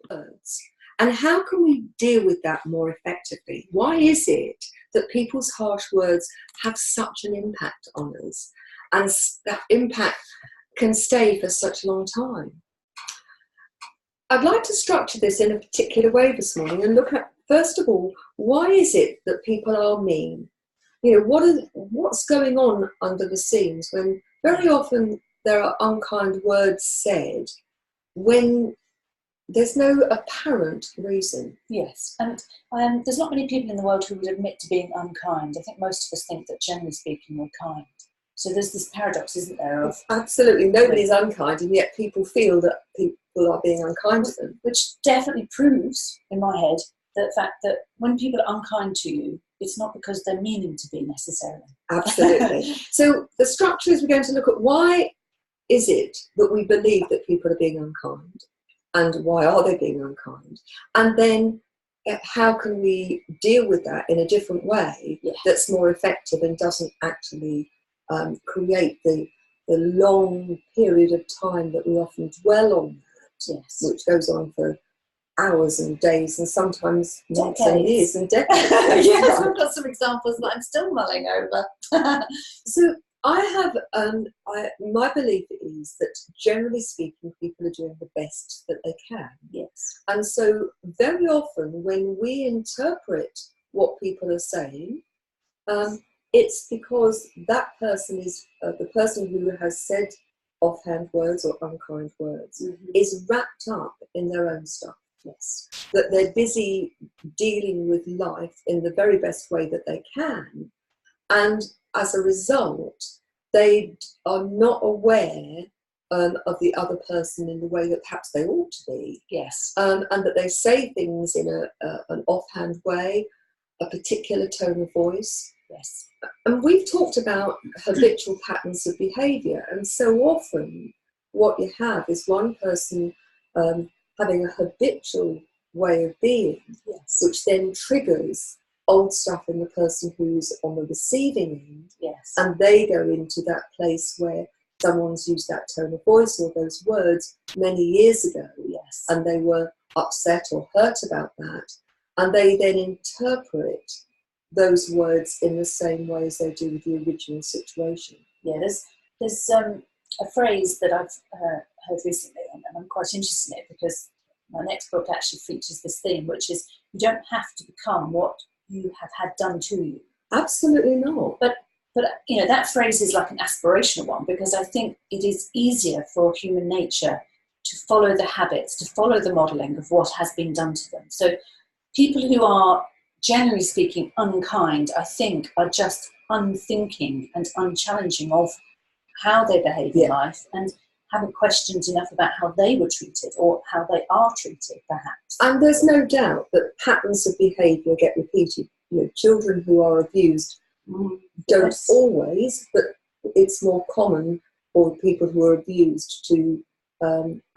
words. And how can we deal with that more effectively? Why is it that people's harsh words have such an impact on us, and that impact can stay for such a long time? I'd like to structure this in a particular way this morning and look at, first of all, why is it that people are mean? You know, what's going on under the scenes when very often there are unkind words said when there's no apparent reason. Yes, and there's not many people in the world who would admit to being unkind. I think most of us think that, generally speaking, we're kind. So there's this paradox, isn't there? Of absolutely, nobody's unkind, and yet people feel that people are being unkind to them. Which definitely proves, in my head, the fact that when people are unkind to you, it's not because they're meaning to be necessarily. Absolutely. So the structure is we're going to look at why is it that we believe that people are being unkind, and why are they being unkind? And then how can we deal with that in a different way that's more effective and doesn't actually create the long period of time that we often dwell on that, which goes on for hours and days and sometimes months and years and decades. Yes, I've got some examples that I'm still mulling over. So I have, my belief is that generally speaking, people are doing the best that they can. Yes. And so very often when we interpret what people are saying, it's because that person is, the person who has said offhand words or unkind words is wrapped up in their own stuff. Yes. That they're busy dealing with life in the very best way that they can. And as a result, they are not aware of the other person in the way that perhaps they ought to be. Yes. And that they say things in an offhand way, a particular tone of voice. Yes. And we've talked about habitual patterns of behaviour, and so often what you have is one person having a habitual way of being, which then triggers old stuff in the person who's on the receiving end, and they go into that place where someone's used that tone of voice or those words many years ago, and they were upset or hurt about that, and they then interpret those words in the same way as they do with the original situation. Yeah, there's a phrase that I've heard recently, and I'm quite interested in it because my next book actually features this theme, which is you don't have to become what you have had done to you. Absolutely not. But you know, that phrase is like an aspirational one, because I think it is easier for human nature to follow the habits, to follow the modelling of what has been done to them. So people who are, generally speaking, unkind, I think, are just unthinking and unchallenging of how they behave in life, and haven't questioned enough about how they were treated or how they are treated, perhaps. And there's no doubt that patterns of behaviour get repeated. You know, children who are abused don't always, but it's more common for people who are abused to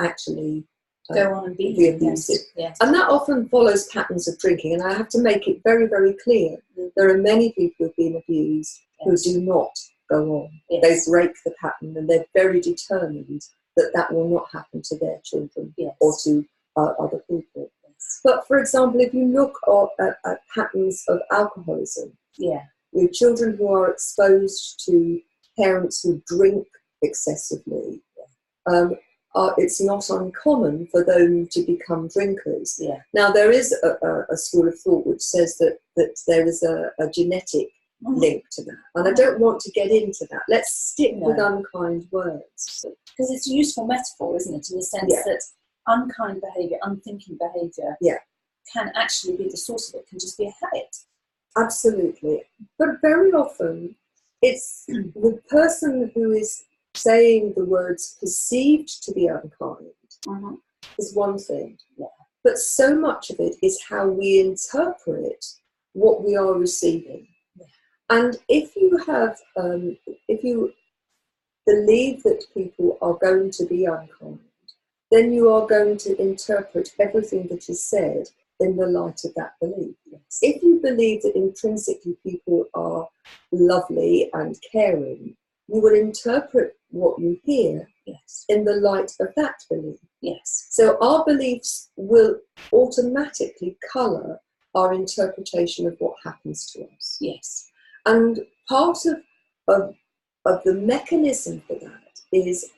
actually go on and be abusive. And that often follows patterns of drinking. And I have to make it very, very clear, there are many people who have been abused who do not go on. They break the pattern, and they're very determined that that will not happen to their children or to other people. But for example, if you look at patterns of alcoholism, with children who are exposed to parents who drink excessively, it's not uncommon for them to become drinkers. Now, there is a school of thought which says that there is a genetic link to that, and I don't want to get into that. Let's stick with unkind words, because it's a useful metaphor, isn't it, in the sense that unkind behaviour, unthinking behaviour can actually be the source of it, can just be a habit. Absolutely. But very often it's the person who is saying the words perceived to be unkind is one thing, but so much of it is how we interpret what we are receiving. And if you have, if you believe that people are going to be unkind, then you are going to interpret everything that is said in the light of that belief. If you believe that intrinsically people are lovely and caring, you will interpret what you hear in the light of that belief. So our beliefs will automatically colour our interpretation of what happens to us. Yes. And part of the mechanism for that is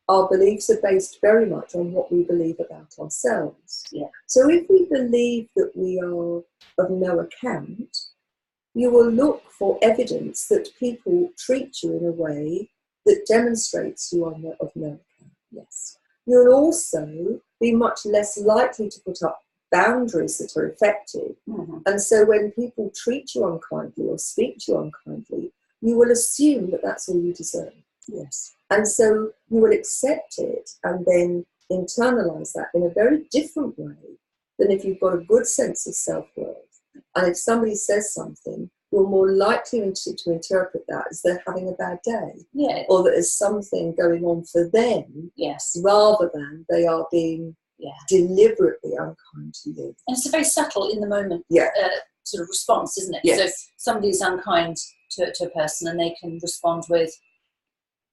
our beliefs are based very much on what we believe about ourselves. Yeah. So if we believe that we are of no account, you will look for evidence that people treat you in a way that demonstrates you are of no account. Yes. You'll also be much less likely to put up boundaries that are effective. Mm-hmm. And so when people treat you unkindly or speak to you unkindly, you will assume that that's all you deserve. Yes. And so you will accept it and then internalize that in a very different way than if you've got a good sense of self-worth. And if somebody says something, you're more likely to interpret that as they're having a bad day. Yeah. Or that there's something going on for them. Yes. Rather than they are being deliberately unkind to you. And it's a very subtle, in the moment sort of response, isn't it? Yes. So somebody's unkind to a person and they can respond with,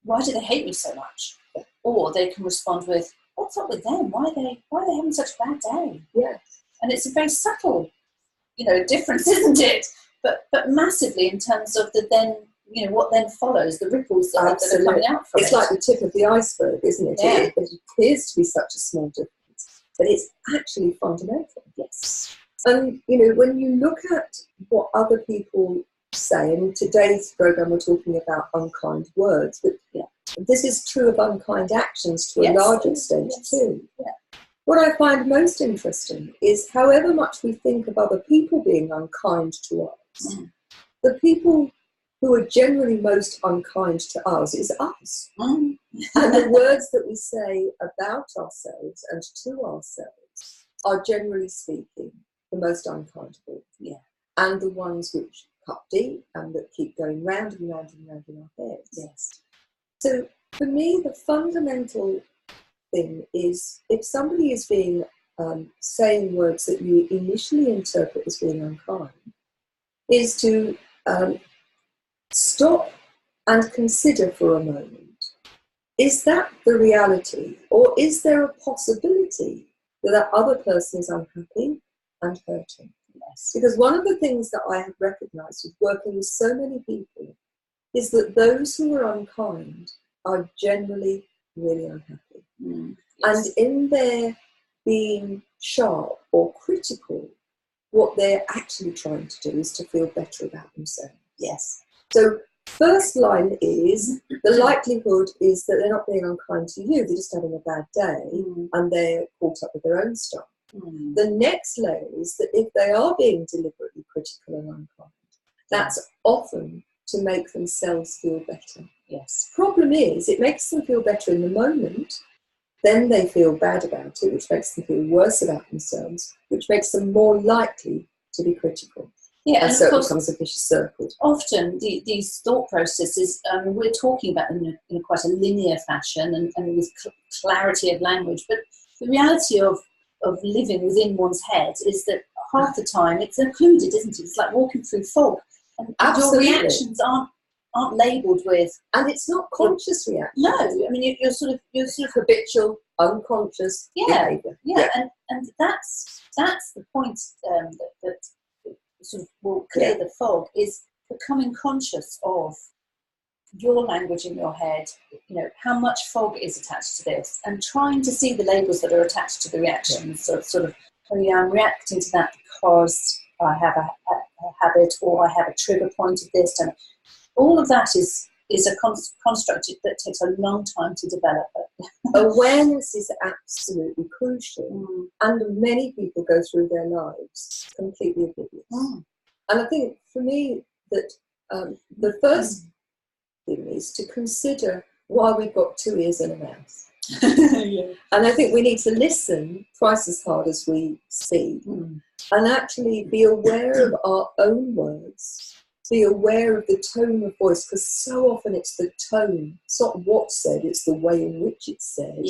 why do they hate me so much? Or they can respond with, what's up with them? Why are they having such a bad day? Yes. And it's a very subtle, difference, isn't it? But massively in terms of the then, what then follows, the ripples that are coming out from it. It's like the tip of the iceberg, isn't it? Yeah. It appears to be such a small difference, but it's actually fundamental. Yes. And, when you look at what other people say, and in today's programme we're talking about unkind words, but this is true of unkind actions to a large extent too. Yeah. What I find most interesting is however much we think of other people being unkind to us, the people who are generally most unkind to us is us. And the words that we say about ourselves and to ourselves are, generally speaking, the most unkind of all. Yeah. And the ones which cut deep and that keep going round and round and round in our heads. Yes. So for me, the fundamental thing is if somebody is being saying words that you initially interpret as being unkind, is to stop and consider for a moment, is that the reality, or is there a possibility that that other person is unhappy and hurting? Yes. Because one of the things that I have recognised with working with so many people is that those who are unkind are generally really unhappy. Yes. And in their being sharp or critical, what they're actually trying to do is to feel better about themselves. Yes. So first line is, the likelihood is that they're not being unkind to you, they're just having a bad day and they're caught up with their own stuff. The next layer is that if they are being deliberately critical and unkind, that's often to make themselves feel better. Yes. Problem is, it makes them feel better in the moment, then they feel bad about it, which makes them feel worse about themselves, which makes them more likely to be critical. Yeah, and so it becomes a vicious circle. Often these thought processes, we're talking about them in quite a linear fashion and with clarity of language, but the reality of living within one's head is that half the time it's occluded, isn't it? It's like walking through fog, and your reactions aren't labelled with, and it's not conscious reaction. No, I mean you're sort of habitual, unconscious behaviour. Yeah, and that's the point that sort of will clear the fog, is becoming conscious of your language in your head, how much fog is attached to this, and trying to see the labels that are attached to the reactions. So sort of, I'm reacting to that because I have a habit, or I have a trigger point of this, and all of that is a construct that takes a long time to develop. Awareness is absolutely crucial, and many people go through their lives completely oblivious. And I think for me that the first thing is to consider why we've got 2 ears and a mouth. And I think we need to listen twice as hard as we speak, and actually be aware of our own words, be aware of the tone of voice, because so often it's the tone, it's not what's said, it's the way in which it's said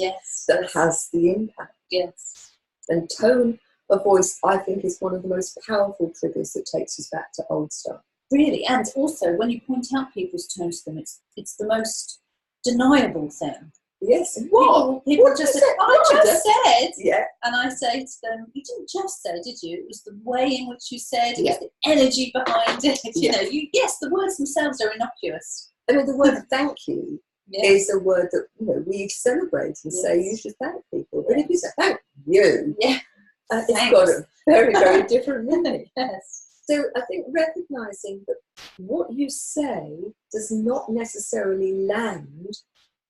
that has the impact. Yes. And tone of voice, I think, is one of the most powerful triggers that takes us back to old stuff. Really, and also when you point out people's tones to them, it's the most deniable thing. Yes. What? People just say, I just said. Yeah. And I say to them, you didn't just say, did you? It was the way in which you said, it was the energy behind it. You know, yes, the words themselves are innocuous. I mean, the word thank you is a word that, you know, we celebrate and say you should thank people. But if you say thank you, it's got a very, very different meaning. Yes. So I think recognising that what you say does not necessarily land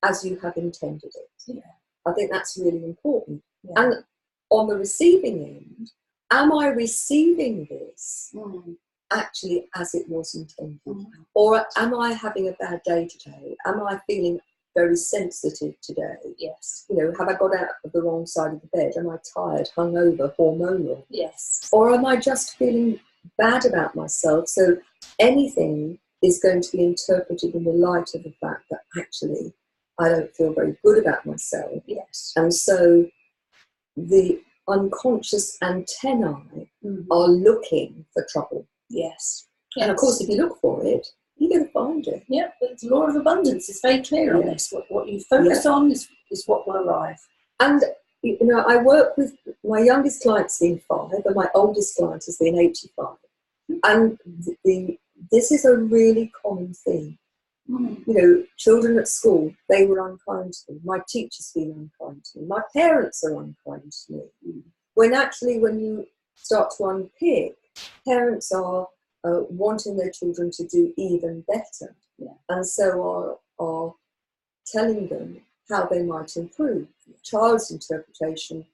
as you have intended it. Yeah. I think that's really important. Yeah. And on the receiving end, am I receiving this actually as it was intended? Or am I having a bad day today? Am I feeling very sensitive today? Yes. You know, have I got out of the wrong side of the bed? Am I tired, hungover, hormonal? Yes. Or am I just feeling bad about myself? So anything is going to be interpreted in the light of the fact that actually I don't feel very good about myself. Yes. And so the unconscious antennae are looking for trouble. Yes. And of course, if you look for it, you're going to find it. Yeah, but the law of abundance is very clear on this. What you focus on is what will arrive. And, you know, I work with my youngest client's been 5 and my oldest client has been 85. And this is a really common theme. You know, children at school, they were unkind to me. My teacher's been unkind to me. My parents are unkind to me. When actually, when you start to unpick, parents are wanting their children to do even better. And so are telling them how they might improve. Child's interpretation,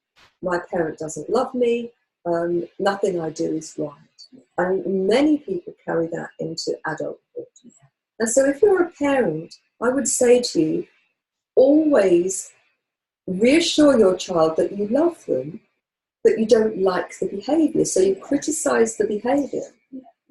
my parent doesn't love me, nothing I do is right. And many people carry that into adulthood. And so if you're a parent, I would say to you, always reassure your child that you love them, but you don't like the behaviour. So you criticise the behaviour.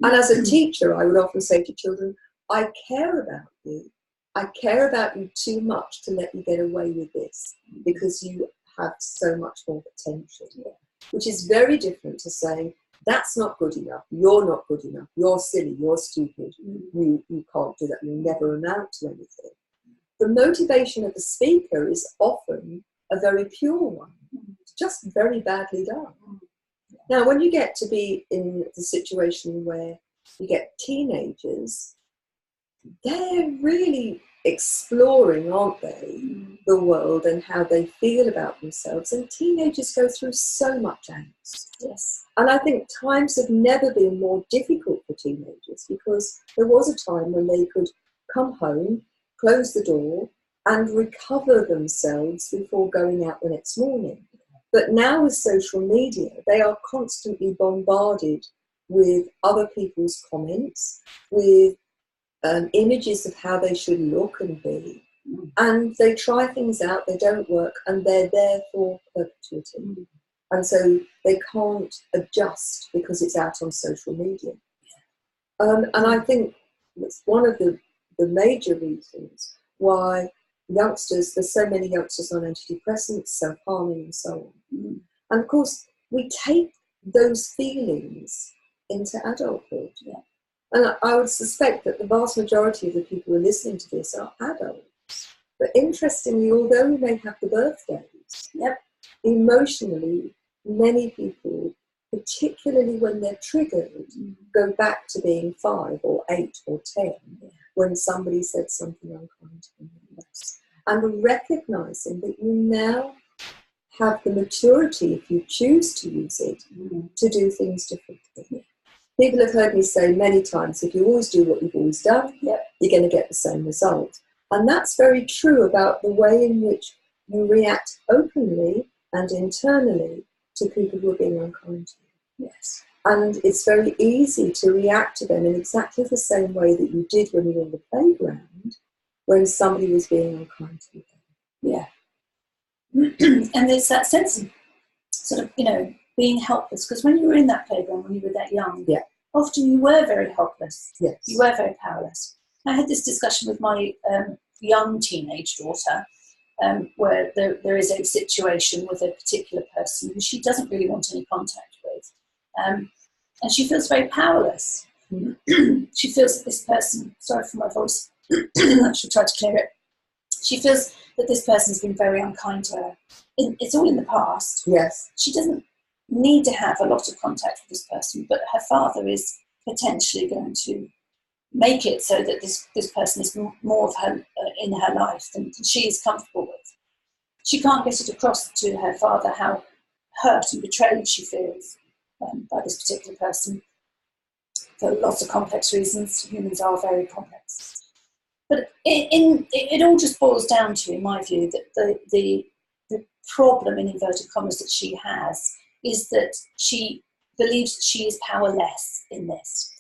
And as a teacher, I would often say to children, I care about you. I care about you too much to let you get away with this because you have so much more potential. Which is very different to saying, that's not good enough, you're not good enough, you're silly, you're stupid, you can't do that, you'll never amount to anything. The motivation of the speaker is often a very pure one. It's just very badly done. Now, when you get to be in the situation where you get teenagers, they're really exploring, aren't they, the world and how they feel about themselves. And teenagers go through so much angst. Yes. And I think times have never been more difficult for teenagers because there was a time when they could come home, close the door, and recover themselves before going out the next morning. But now with social media, they are constantly bombarded with other people's comments, with images of how they should look and be. And they try things out, they don't work, and they're there for perpetuity. And so they can't adjust because it's out on social media. And I think that's one of the major reasons why there's so many youngsters on antidepressants, self-harming and so on. And of course, we take those feelings into adulthood. And I would suspect that the vast majority of the people who are listening to this are adults. But interestingly, although we may have the birthdays, emotionally, many people, particularly when they're triggered, go back to being 5 or 8 or 10 when somebody said something unkind to them. And recognising that you now have the maturity, if you choose to use it, to do things differently. People have heard me say many times, if you always do what you've always done, you're going to get the same result. And that's very true about the way in which you react openly and internally to people who are being unkind to you. And it's very easy to react to them in exactly the same way that you did when you were in the playground, when somebody was being unkind to you. And there's that sense of sort of, you know, being helpless. Because when you were in that playground, when you were that young, often you were very helpless. You were very powerless. I had this discussion with my young teenage daughter, where there is a situation with a particular person who she doesn't really want any contact with. And she feels very powerless. She feels that this person, sorry for my voice, I should try to clear it. She feels that this person's been very unkind to her. It's all in the past. Yes. She doesn't need to have a lot of contact with this person, but her father is potentially going to make it so that this person is more of her in her life than she is comfortable with. She can't get it across to her father how hurt and betrayed she feels by this particular person for lots of complex reasons. Humans are very complex. But it all just boils down to, in my view, that the problem, in inverted commas, that she has is that she believes she is powerless in this.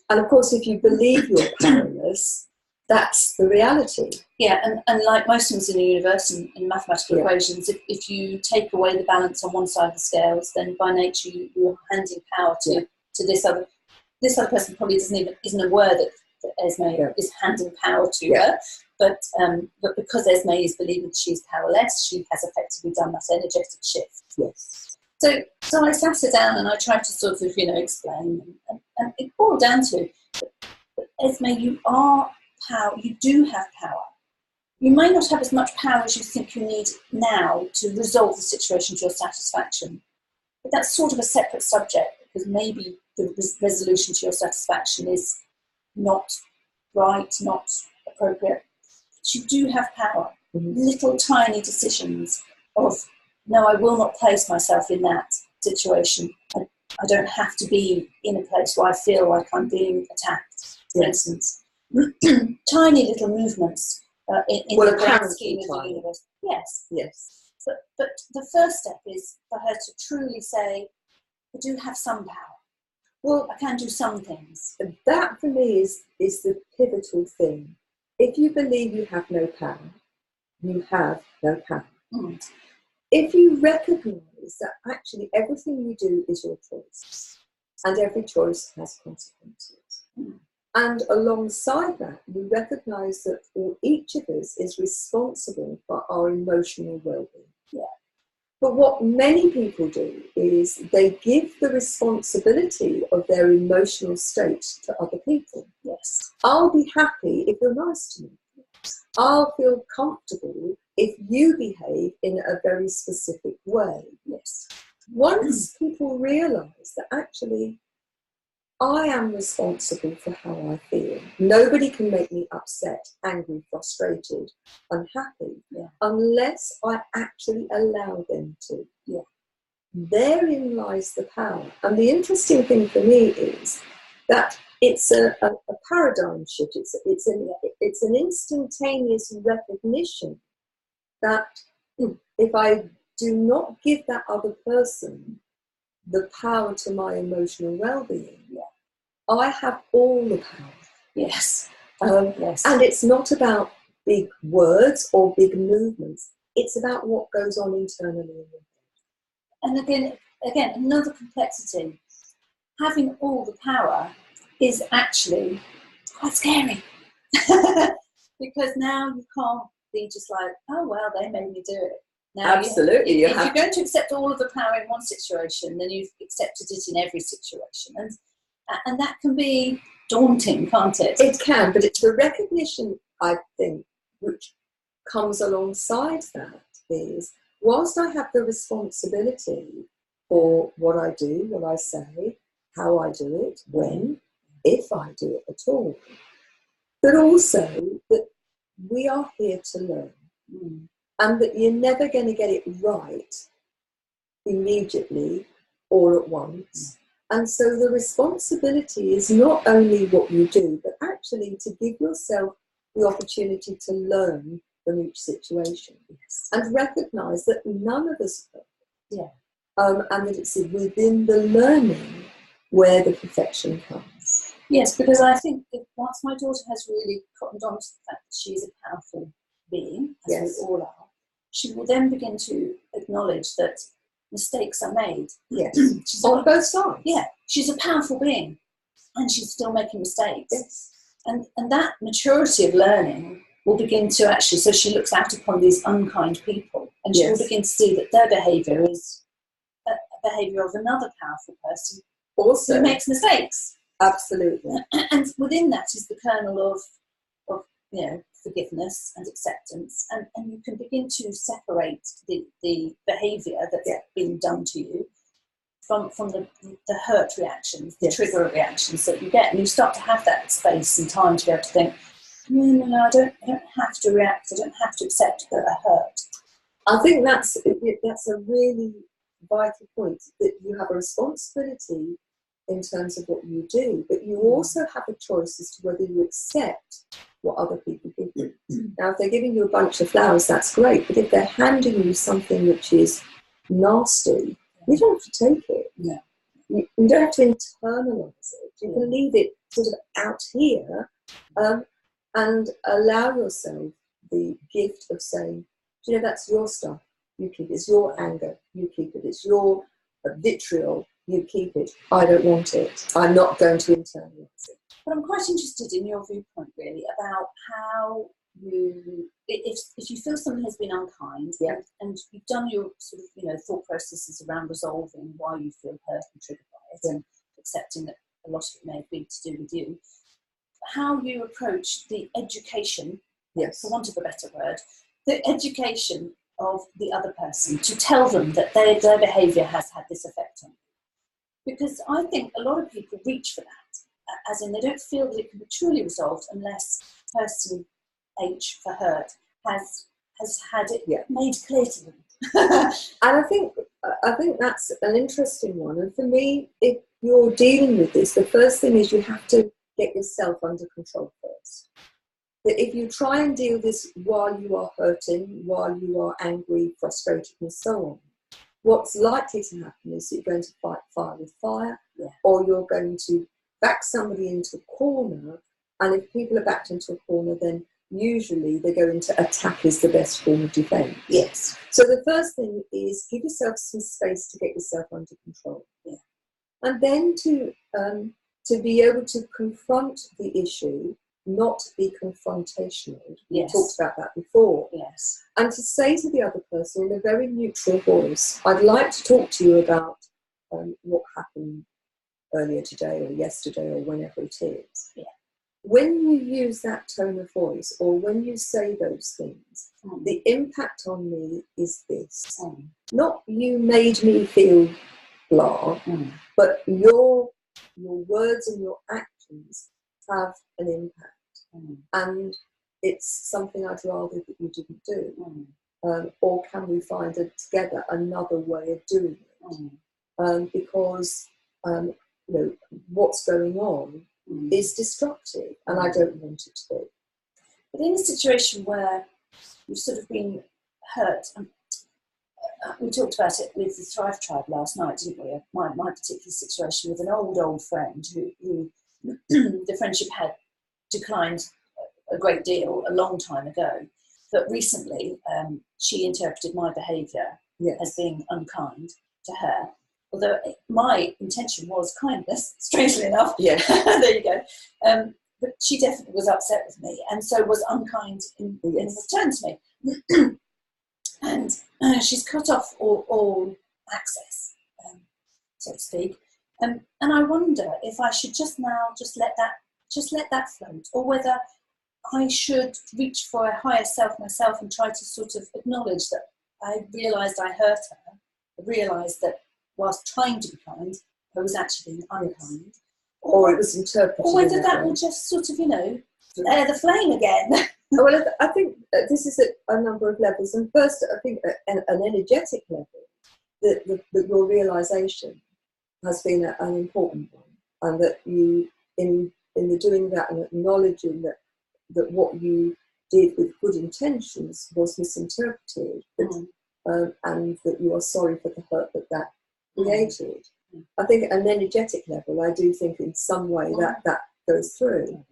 And of course, if you believe you're powerless, that's the reality. Yeah, and like most things in the universe and in mathematical equations, if you take away the balance on one side of the scales, then by nature you're handing power to this other. This other person probably isn't aware that Esme is handing power to her, but because Esme is believing she's powerless, she has effectively done that energetic shift. Yes. So I sat her down and I tried to sort of, explain, and it boiled down to, but Esme, you do have power. You may not have as much power as you think you need now to resolve the situation to your satisfaction, but that's sort of a separate subject, because maybe the resolution to your satisfaction is not right, not appropriate. But you do have power. Mm-hmm. Little tiny decisions of, no, I will not place myself in that situation. I don't have to be in a place where I feel like I'm being attacked, for instance. Tiny little movements in the grand scheme of the universe. Yes. Yes. But the first step is for her to truly say, I do have some power. Well, I can do some things. That for me is the pivotal thing. If you believe you have no power, you have no power. Mm. If you recognise that actually everything you do is your choice, and every choice has consequences. Mm. And alongside that, you recognise that each of us is responsible for our emotional well-being. Yeah. But what many people do is they give the responsibility of their emotional state to other people. Yes. I'll be happy if you're nice to me. I'll feel comfortable if you behave in a very specific way. Yes. Once people realise that actually I am responsible for how I feel. Nobody can make me upset, angry, frustrated, unhappy, unless I actually allow them to. Yeah. Therein lies the power. And the interesting thing for me is that it's a paradigm shift. It's an instantaneous recognition that if I do not give that other person the power to my emotional well-being, I have all the power. Yes. Yes. And it's not about big words or big movements. It's about what goes on internally. And again, another complexity. Having all the power is actually quite scary. Because now you can't be just like, oh, well, they made me do it. Now absolutely. If you're going to accept all of the power in one situation, then you've accepted it in every situation. And that can be daunting, can't it? It can, but it's the recognition, I think, which comes alongside that is, whilst I have the responsibility for what I do, what I say, how I do it, when, if I do it at all, but also that we are here to learn. Mm. And that you're never going to get it right immediately or at once. And so the responsibility is not only what you do, but actually to give yourself the opportunity to learn from each situation. Yes. And recognise that none of us are perfect. Yeah. And that it's within the learning where the perfection comes. Yes, because I think once my daughter has really cottoned on to the fact that she is a powerful being, as we all are, she will then begin to acknowledge that mistakes are made. Yes. On both sides. Yeah. She's a powerful being and she's still making mistakes. Yes. And that maturity of learning will begin to actually, so she looks out upon these unkind people and she will begin to see that their behaviour is a behaviour of another powerful person also who makes mistakes. Absolutely. And within that is the kernel of forgiveness and acceptance, and you can begin to separate the behaviour that's been done to you from the hurt reactions, the trigger reactions that you get, and you start to have that space and time to be able to think, no, I don't have to react, I don't have to accept that I hurt. I think that's a really vital point, that you have a responsibility in terms of what you do, but you also have a choice as to whether you accept what other people give you. Now, if they're giving you a bunch of flowers, that's great, but if they're handing you something which is nasty, you don't have to take it. No. You don't have to internalise it. You can leave it sort of out here and allow yourself the gift of saying, you know, that's your stuff, you keep it. It's your anger, you keep it. It's your vitriol, you keep it. I don't want it. I'm not going to internalise it. But I'm quite interested in your viewpoint, really, about how you, if you feel something has been unkind, and you've done your sort of, thought processes around resolving why you feel hurt and triggered by it, and accepting that a lot of it may be to do with you, how you approach the education, for want of a better word, the education of the other person, to tell them that their behaviour has had this effect on you. Because I think a lot of people reach for that, as in they don't feel that it can be truly resolved unless person H for hurt has had it made clear to them. And I think that's an interesting one. And for me, if you're dealing with this, the first thing is you have to get yourself under control first. That if you try and deal this while you are hurting, while you are angry, frustrated, and so on, what's likely to happen is that you're going to fight fire with fire, or you're going to back somebody into a corner. And if people are backed into a corner, then usually they go into attack is the best form of defence. Yes. So the first thing is give yourself some space to get yourself under control. Yeah. And then to be able to confront the issue, not be confrontational. We talked about that before. Yes. And to say to the other person in a very neutral voice, I'd like to talk to you about what happened earlier today or yesterday or whenever it is. Yeah. When you use that tone of voice, or when you say those things, the impact on me is this. Not you made me feel blah, but your words and your actions have an impact. And it's something I'd rather that you didn't do. Or can we find together another way of doing it? Because what's going on is destructive, and I don't want it to be. But in a situation where you've sort of been hurt, we talked about it with the Thrive Tribe last night, didn't we? My particular situation with an old friend who the friendship had declined a great deal a long time ago, but recently she interpreted my behaviour as being unkind to her. Although my intention was kindness, strangely enough. Yeah. There you go. But she definitely was upset with me, and so was unkind in return to me. And she's cut off all access, so to speak. And I wonder if I should just let that float, or whether I should reach for a higher self myself and try to sort of acknowledge that I realised I hurt her. I realised that whilst trying to be kind, I was actually unkind. Or it was interpreted. Or whether that will just sort of, air the flame again. Well, I think this is at a number of levels. And first, I think at an energetic level, that your realisation has been an important one. And that you, in the doing that and acknowledging that what you did with good intentions was misinterpreted, and that you are sorry for the hurt that created. I think at an energetic level, I do think in some way that goes through.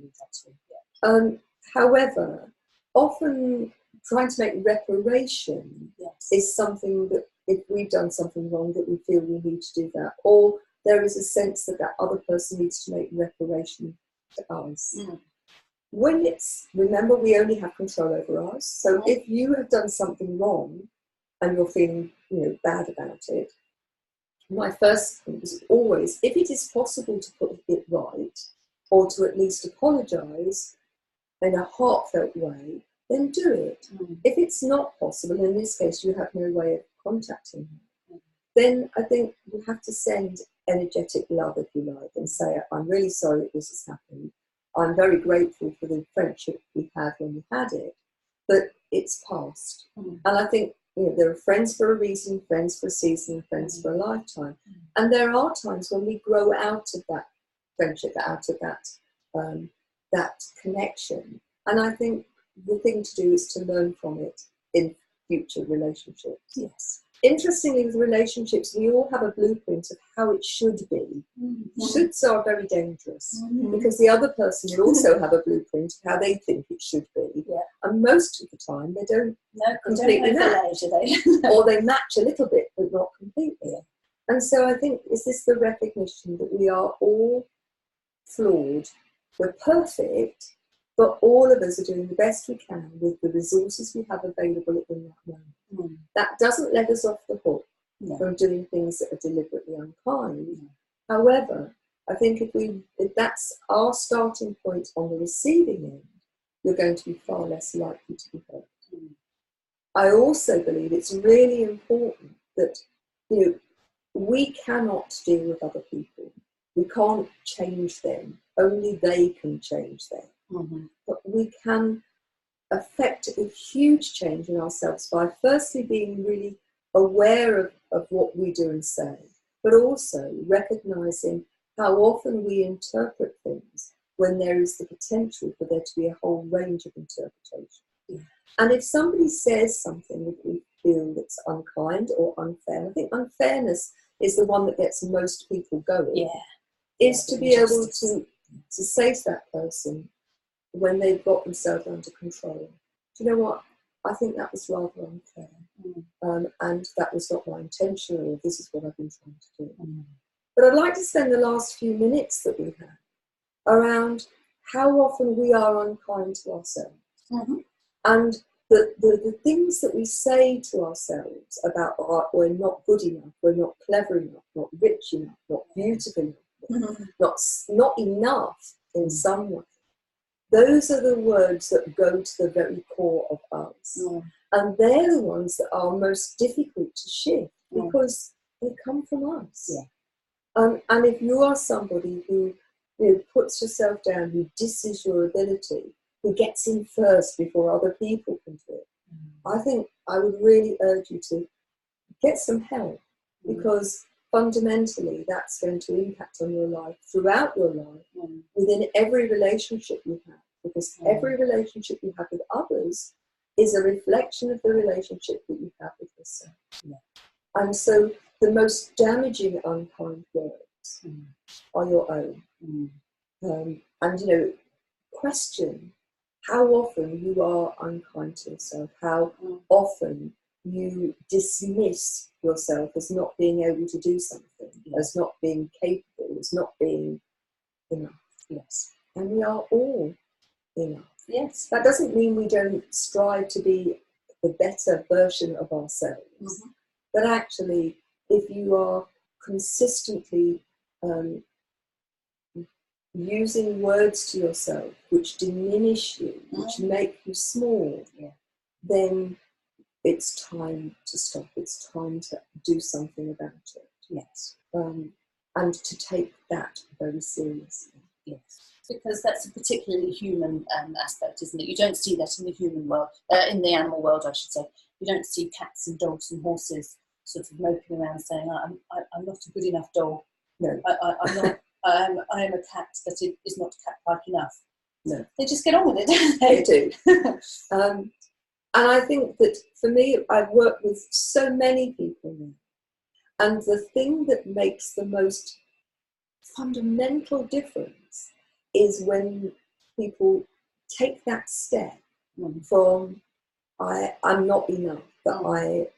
However, often trying to make reparation is something that if we've done something wrong, that we feel we need to do that, or there is a sense that other person needs to make reparation to us. Remember, we only have control over us. So if you have done something wrong and you're feeling bad about it, my first thing is always, if it is possible to put it right, or to at least apologise, in a heartfelt way, then do it. If it's not possible, in this case you have no way of contacting her, then I think you have to send energetic love, if you like, and say, I'm really sorry that this has happened. I'm very grateful for the friendship we had when we had it, but it's past. And I think, you know, there are friends for a reason, friends for a season, friends for a lifetime. And there are times when we grow out of that friendship, out of that connection. And I think the thing to do is to learn from it in future relationships. Yes. Interestingly, with relationships, we all have a blueprint of how it should be. Shoulds are very dangerous because the other person will also have a blueprint of how they think it should be. Yeah. And most of the time, they don't completely match. Or they match a little bit, but not completely. Yeah. And so I think, is this the recognition that we are all flawed, we're perfect, but all of us are doing the best we can with the resources we have available in that moment. That doesn't let us off the hook from doing things that are deliberately unkind. However, I think if that's our starting point on the receiving end, you're going to be far less likely to be hurt. I also believe it's really important that, you know, we cannot deal with other people. We can't change them. Only they can change them. But we can affect a huge change in ourselves by firstly being really aware of what we do and say, but also recognizing how often we interpret things when there is the potential for there to be a whole range of interpretations. And if somebody says something that we feel that's unkind or unfair, I think unfairness is the one that gets most people going, is to be able to say to that person when they've got themselves under control, do you know what, I think that was rather unfair, and that was not my intention, or this is what I've been trying to do. But I'd like to spend the last few minutes that we have around how often we are unkind to ourselves. And the things that we say to ourselves about we're not good enough, we're not clever enough, not rich enough, not beautiful enough, not enough in some way. Those are the words that go to the very core of us. And they're the ones that are most difficult to shift because they come from us. And if you are somebody who, you know, puts yourself down, who disses your ability, who gets in first before other people can do it, I think I would really urge you to get some help, because fundamentally that's going to impact on your life throughout your life, within every relationship you have, because every relationship you have with others is a reflection of the relationship that you have with yourself. And so the most damaging unkind words are your own. And, you know, question how often you are unkind to yourself, how often you dismiss yourself as not being able to do something, as not being capable, as not being enough. And we are all enough. That doesn't mean we don't strive to be the better version of ourselves, but actually, if you are consistently using words to yourself which diminish you, which make you small, then it's time to stop. It's time to do something about it. And to take that very seriously. Because that's a particularly human aspect, isn't it? You don't see that in the human world, in the animal world, I should say. You don't see cats and dogs and horses sort of moping around saying, I'm not a good enough dog. No. I'm not. I am a cat, but it is not cat-like enough. No. They just get on with it, don't they? They do. And I think that for me, I've worked with so many people now. And the thing that makes the most fundamental difference is when people take that step from I'm not enough, that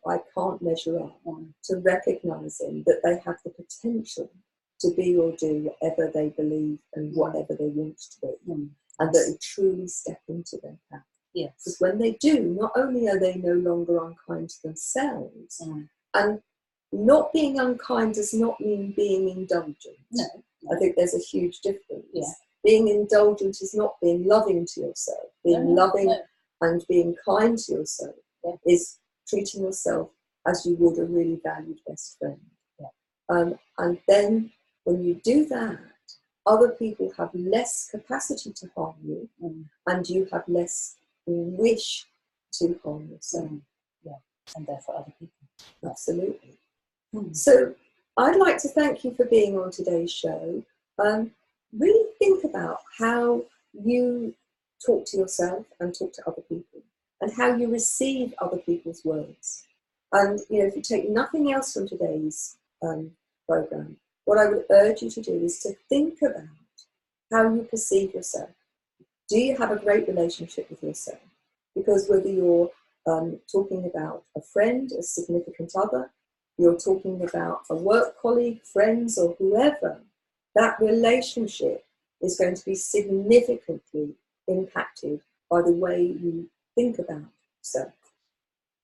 I can't measure up, to recognising that they have the potential to be or do whatever they believe and whatever they want to be, and that they truly step into their path. Because when they do, not only are they no longer unkind to themselves, and not being unkind does not mean being indulgent. No. I think there's a huge difference. being indulgent is not being loving to yourself. Being loving and being kind to yourself is treating yourself as you would a really valued best friend. And then when you do that, other people have less capacity to harm you, and you have less wish to harm yourself. And therefore other people. Absolutely. So I'd like to thank you for being on today's show. Really think about how you talk to yourself and talk to other people, and how you receive other people's words. And if you take nothing else from today's program, what I would urge you to do is to think about how you perceive yourself. Do you have a great relationship with yourself? Because whether you're talking about a friend, a significant other, you're talking about a work colleague, friends, or whoever, that relationship is going to be significantly impacted by the way you think about yourself.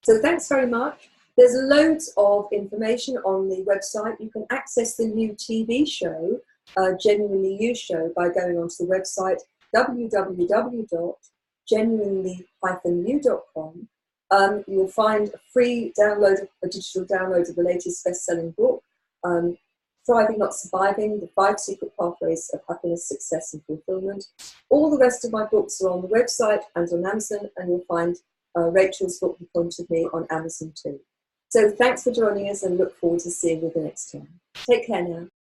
So thanks very much. There's loads of information on the website. You can access the new TV show, Genuinely You Show, by going onto the website www.genuinely-you.com. You'll find a free download, a digital download of the latest best-selling book, Thriving Not Surviving, The 5 Secret Pathways of Happiness, Success and Fulfillment. All the rest of my books are on the website and on Amazon, and you'll find Rachel's book, The Point of Me, on Amazon too. So thanks for joining us, and look forward to seeing you the next time. Take care now.